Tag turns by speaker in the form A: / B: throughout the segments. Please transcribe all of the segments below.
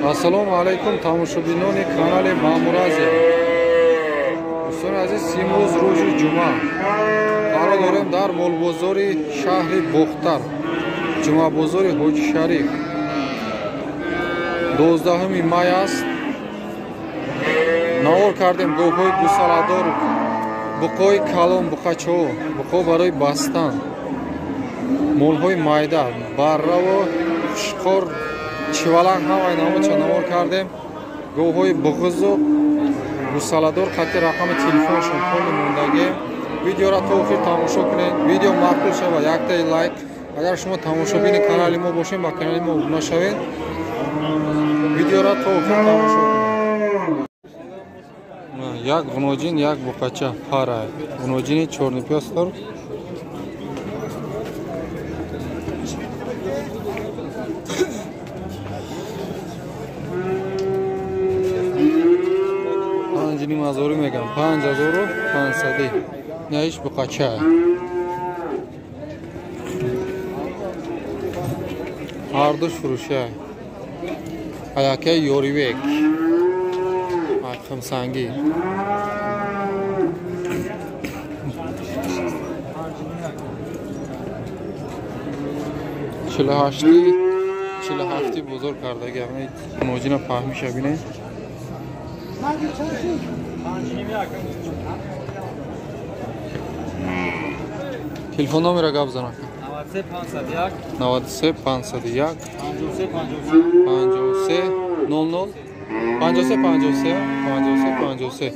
A: Assalomu alaykum tomoshabinoni kanali Ma'murazi. Do'stlar aziz, imroz ro'zi juma. Qaror dorim dar mol bozori shahri Bo'xtar. Juma bozori Hoji Sharif. 12 may است. نوار کردیم گوهای گوساله‌دار، بقای کلام، بقچو، بقا برای بستن، مولهای مایده، بره و شکار، چیوالک نوای نامو نوار کردیم گوهای بغض و گوساله‌دار. خطی رقم تلفنشون کلی موندگی. ویدیو را تا آخر تماشا کنید. ویدیو مقبول شود یک تا لایک. اگر شما تماشابین کانال ما باشین با کانال ما ابنا شوید. ویدیو را تا آخر تماشا کنید. یک غنوجین یک بقچه پاره. غنوجین چورنی پیاستر. پنجینی مزاری میگم 5500 نهیش بقچه. هر دوش فروشه. حیاکه یوریویک. آخم سنگی. چله هفتی بزرگ کردگی. همه نوجین فهمی شبینه. تلفن نمره گاب زنه 93 501 53 00 53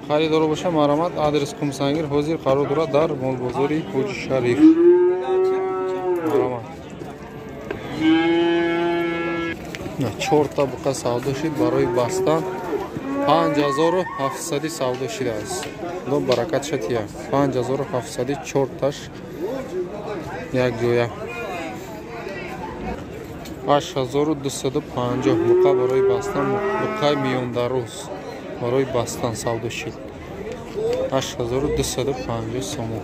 A: خریدار باشه مرامت. آدرس کومسنگیر حاضر قرار دارد در مول بازاری حاجی شریف. مرامت 4 تا بقا سودا شد برای بستن. 5700 سودا شده است. دو برکت شد. 5700 4 تاش یک جویا. 8250 بقا برای بستن. بقای میون در روز برای بستن سودا شد. 8250 سوم.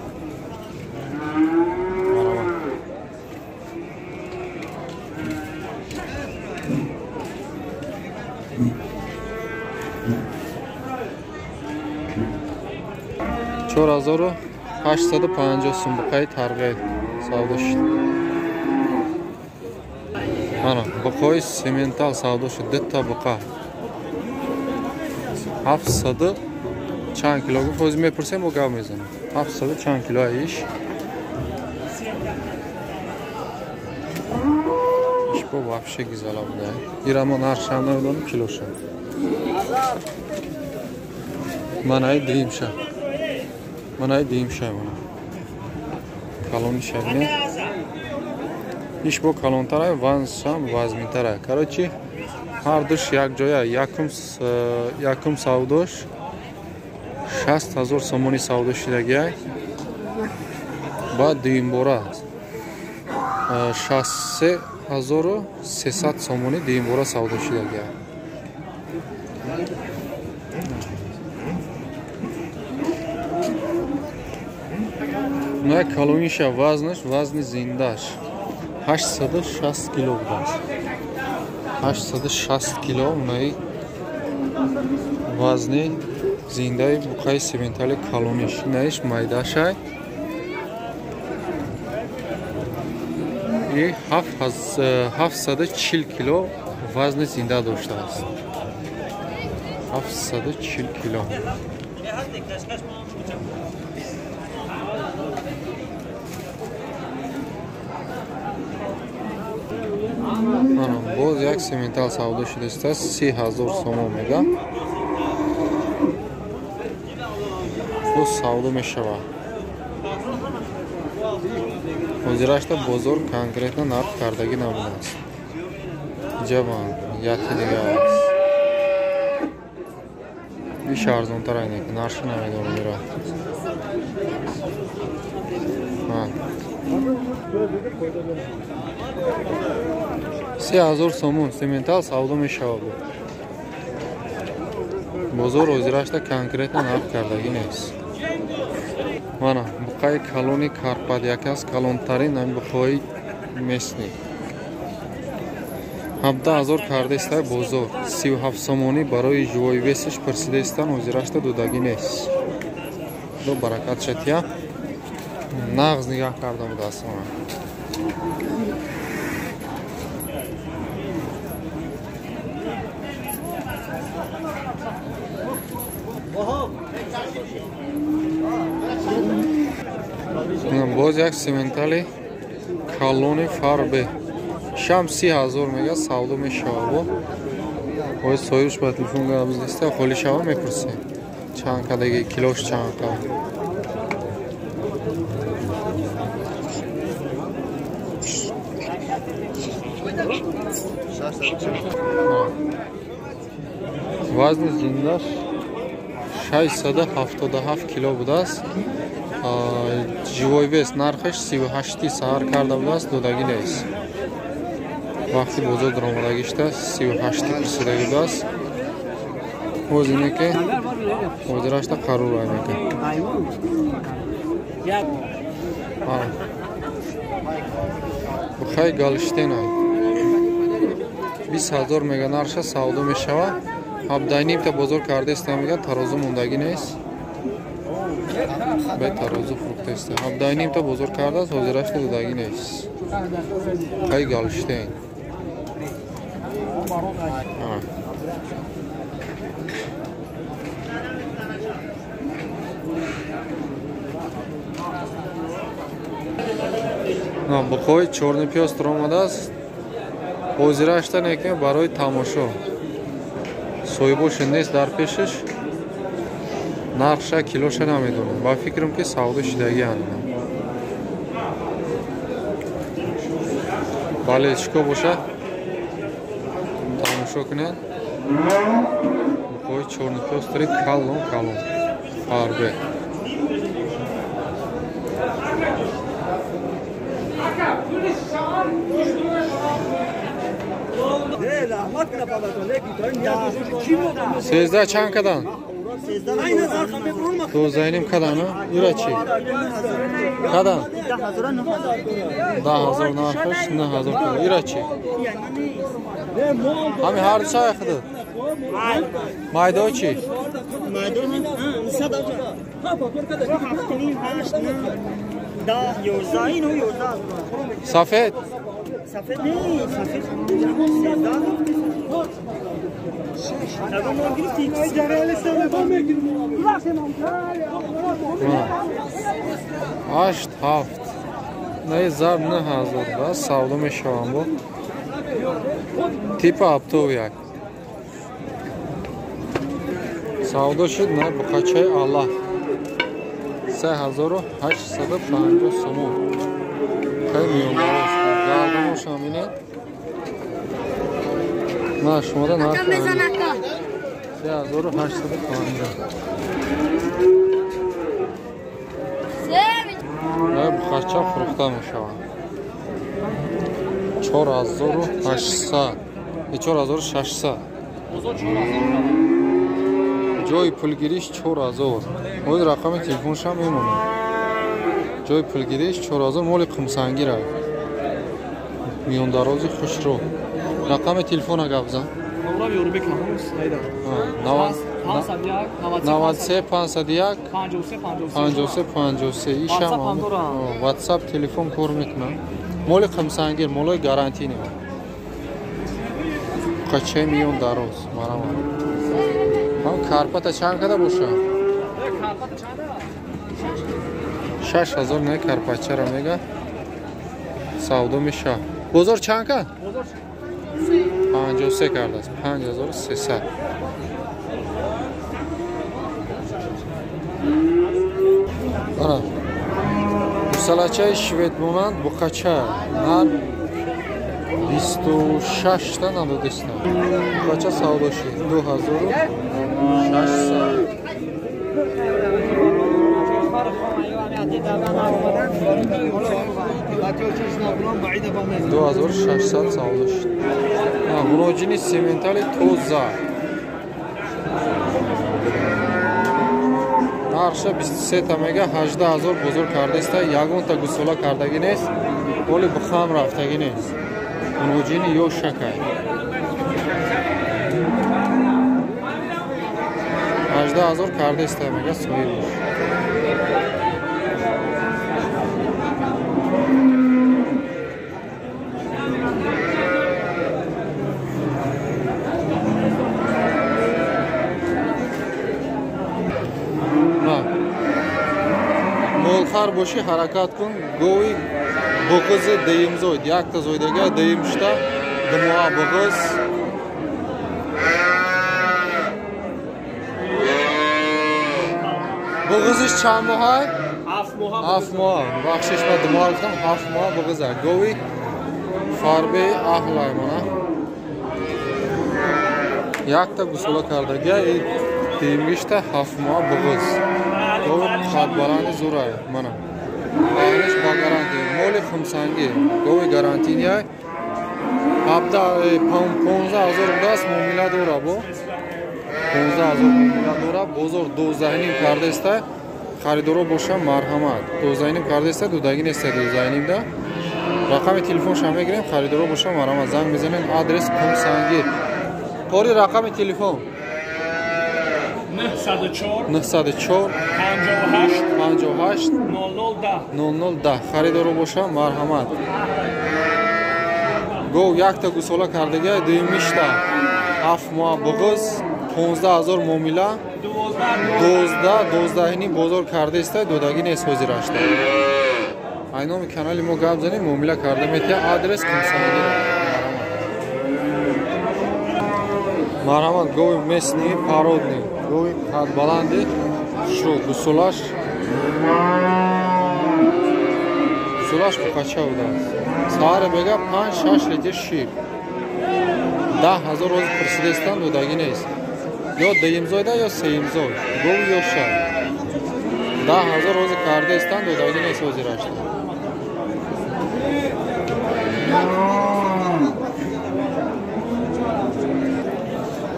A: چهار 4850 سوم بقای ترغیب سودا شد. آنا بقای سیمنتال سودا شد. 2 تا بقا 700 چند کیلو گفت میپرسیم و گاو میزنم. 700 چند کیلو ایش با وحشه گیزالا بوده. ایرمان هر شم نمیدونم کیلو شد. منای دیم شد. کلونی شبینه ایش با کلون تره وانس هم وزمین تره. کراچی هر دوش یک جایه یکم سوداش 60,000 سومونی سودا شدگی. بعد دویم باره 63,300 سومونی دویم باره سودا شدگی. نه کلونیش وزن زندهش 860 کیلو بود. 860 کیلو نه وزن زنده بقای سیمنتال کلونیش. نهش مایده شد. این 740 کیلو وزن زنده داشته است. 740 کیلو. باز یک سیمنتال سودا شده است. 30,000 سوم میگم. باز سودا میشود. حاضرش تا بزرگ کنکریت نرخ کردگی نبوده است. جوان یکی دیگه است. بیش ارزان تر اینه که نرش نمیده میره. 30,000 سومون سیمنتال سودا میشود. بزرگ حاضرش تا کنکریت نرخ کردگی نیست. مانا بقای کلونی کارپات یکی از کلونترین بقای میسنی. 17,000 кардеста бозор 37 сомонӣ барои ҷувои весаш пурсидаистан ҳозирашта додагӣ нест. Худо баракат шатия нағз нигаҳ карда будааст. боз як сементали калони фарбе шам 30,000 мега савдо мешава. Ой союш ба телефон габизиста холи шава мепурсе. Чанд кадаги килош чанд ка. Вазни зиндаш 677 кило будааст. Живой вес нархаш 38 саҳар карда будааст, додагӣ нест. Вақти бозор даромадагишта 38 пурсидаги будааст. ҳозине ки ҳозирашта қарор аймека. бухай галштенай 20,000 мега нарша савдо мешава. 17,5 бозор кардеста мега тарозу мондагӣ нест. бе тарозу фруктеста 17,5 бозор кардааст, ҳозирашта додагӣ нест. бухай галштен бухои чорни пиёз омадааст. ҳозирашта неки барои тамошо соҳибоша нест дар пешаш. нархша килоша намедонам. ба фикрам ки савдо шидагӣ анд. бале чико боша тамошо кунед. бухои чорни пиёз тари калон фарбе сезда чанд кадан? 12,5 кадан? ира чи? кадан? 10,000 нархаш 9,000 кадан. ира чи? ҳами ҳар чай худа? майдо чи? сафед? سفید نیست، سفید هشت هفت نه زر 9,000 با سودا میشوام با تیپ اپتو یک سودا شد نه بقچه الله 3,850 سوم خیلی میون گردم شامینه نه شما دا نرخ 3,850 نه بخچه فروخته میشوند 4,800 4,600 جای پولگیریش 4,000 باید رقم تلفنش هم میمونه جای پولگیریش 4,000 مال قمسنگی را میون درازی خوش رو رقم تلفن اگه بزن 93 501 53 53 ایشم واتساپ تلفن کار میکنم مال قمسنگیر مالای گارانتی نیم قچه میون دراز مرام هم کارپاتا چند کده باشه 6,000 نه کارپاچه را میگه سودا میشه بازار چند که 53 کرده است 5,300 آره مسلچه شوید مانند بقچه نر 26 تا ندادست بقچه سودا شد 2,600 2,600 سودا شد مراجعین سیمنتالی توزا нарша 23 та мега 18,000 бузург кардеста ягон та гусола кардагӣ нест оли бухам рафтагӣ нест муроҷиини ё шакай $18,000 karda istaymaga so'yildi. Molxar boshi harakat kun go'y bo'g'izi deyimzo'yd. Yakta zo'ydaga deyimishda dimoa bo'g'iz. Bo'g'izish chand mo'hay? 7 mo'h. Baxshish va dimoadan 7 mo'h bo'g'iza. Go'y farbe ahlay mana. Yakta gusula kardaga deyimishda 7 mo'h bo'g'iz. Go'y xatbalani zo'ray mana. Aynish ba garanti. Moli xumsangi. Go'y garantiniya. Hafta 15,000 das muomila dora bu. 15,000 muomila dora. Bozor 12,5 kardesta. Xaridoro bosham marhamat. 12,5 kardesta dudagi nesta 12,5 da. Raqami telefon shama giring. Xaridoro bosham marhamat. Zang mizaning adres xumsangi. Qori raqami telefon 904 58 0010 xaridoro bosham marhamat. Go yakta gusola kardaga deyimishda 7 mo'h bo'g'iz 15,000 muomila 12 bozor kardesta dodagi ne so'zirashda. Aynomi kanali mo gap zanim muomila kardametiya adres xumsangi. Marhamat go'y mesni parodni go'y qad balandi shu gusulash buqachauda sari bega 5-6 litr shir 10,000 ro'z presidestan dodagi nest yo deyimzo'da yo seyimzo'y go'y yosha 10,000 ro'z kardestan dodagi nest o'zirashdi.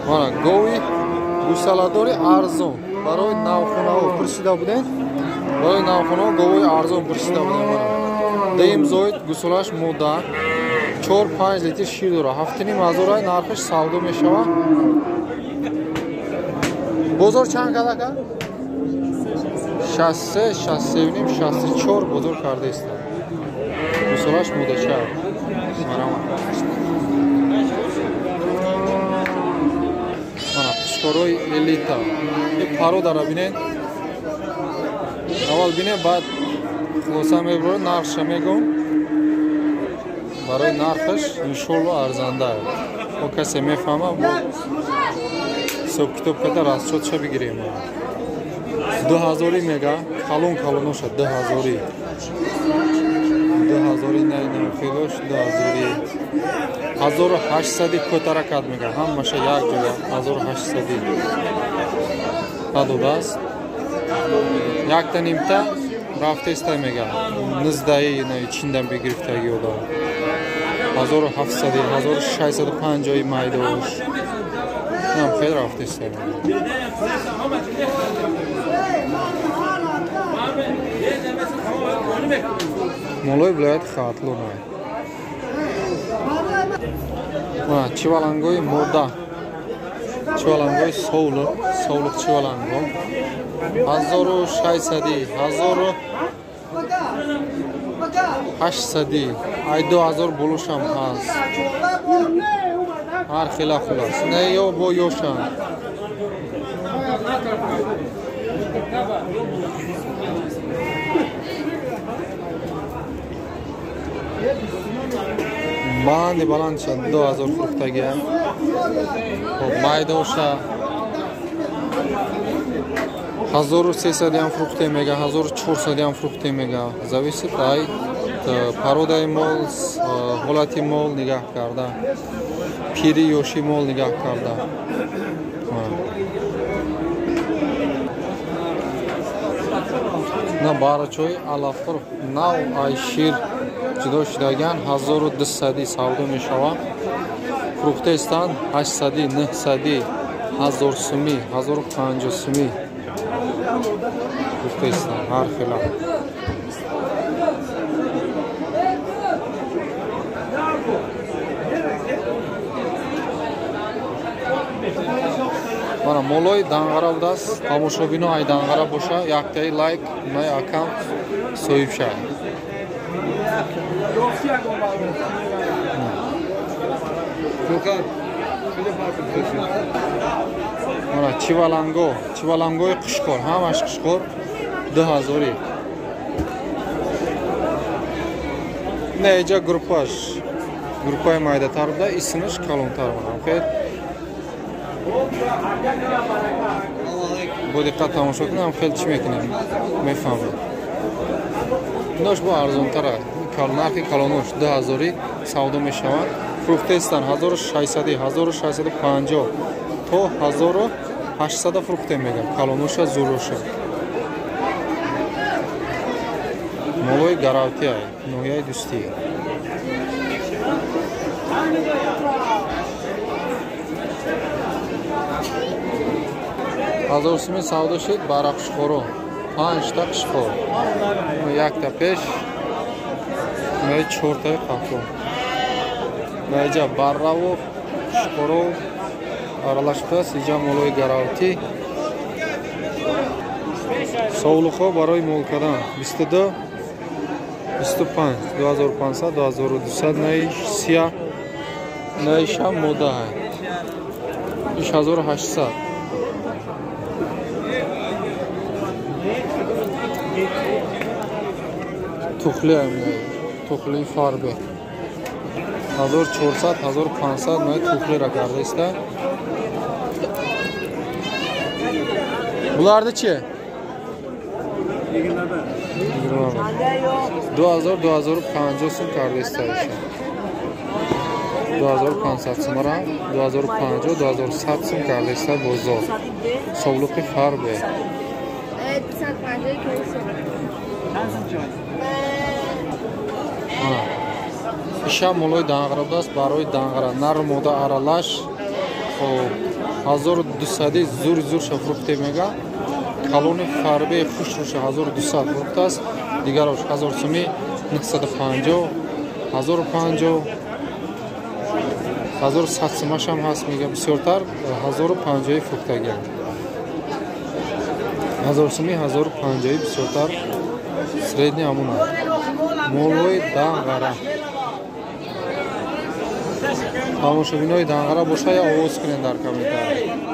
A: Mana go'y gusaladori arzon baroy navxonav pursida buden. Baroy navxonav go'y arzon pursida buden mana. Deyimzo'yd gusulash moda 4-5 litr shir dora. Haftaning mazuray narxish savdo meshava. Bozor chand kadaka? 64 bozor kardesta. Gusulash moda cha. Marhamat. Qoroy elita. Bir paro dara binen. Avval bine ba'd xulosa mebro narx megum. Baroy narxish inshaalloh arzanda. O kase mefahma bu hisob kitobda raschodcha bigirem. 2000 mega kalon osha 2000. 2000 nay khilosh 2000. 1800 ko'tarakat mega hammasha yak joya 1800 adodas yakta nimta rafta istaymaga nizdai ichindan begirifdagi yo'da 1700 1650 mayda bo'lish ham xeyr rafta istaymaga Moloy viloyati Xatlona Chivalangoy moda Chivalangoy sovliq chivalango 1800 ay 2000 bo'lisham haz har xila xulos ne yo bo yosham bandi balancha 2000 fruktagi mayda o'sha 1300 ham frukt emega 1400 ham frukt emega зависит ай пародаи мол ҳолати мол нигаҳ карда пири ёши мол нигаҳ карда на барачои алафур нав ай шир ҷудо шудаган 1200 савдо мешавад фруктестан 800 900 1000 суми 1050 суми фруктестан ҳар хела Mana молой дангара будааст. Тамошобино ай дангара боша, яктаи лайк, май аккаунт соҳиб шавад. Mana чивалангои қушқор, ҳамаш қушқор 2000. Неҷа группаи майдатар буда, исмиш калонтар буда. Хейр. Бо диққат тамошо кунам, хеле чӣ мекунем? Мефаҳмед. Инош бо арзонтар аст. Нархи калонош 2000 савдо мешавад. Фруктестан 1600, 1650 то 1800 фрукте мегам. Калоноша зуроша. Молои гаравти ай, ноҳияи дӯстӣ. ҳазор сими савдо шуд барақшхоро 5 та қушхор. Якта пеш, май 4 таи қафо. Наҷа барраву қушхоро аралашдааст. Иҷа молои гаравти. Совлухо барои мол кардан 22 25 2500 2200 наи сия наи шам мода ҳай 6800. тухли тухли фарбе 1400 1500 наи тухлиро кардаиста. Буларда чие? 2000-2050 сум кардаиста иша. 2500 сумара 2050-2100 сум кардаиста бозор. Совлуқи фарбе. Иша молои дангара будааст. Барои дангара нар мода аралаш 1200 зур фрукте мега. Калони фарбе хушруша 1200 фрукт аст. Дигарош 1000 суми 950 1050 1100 сумашам ҳаст мега. бисёртар 1050 фруктага 1000 суми 1050 бисёртар средни амуна. Молои дангара тамошобинои дангара боша я овоз кунед дар комментария.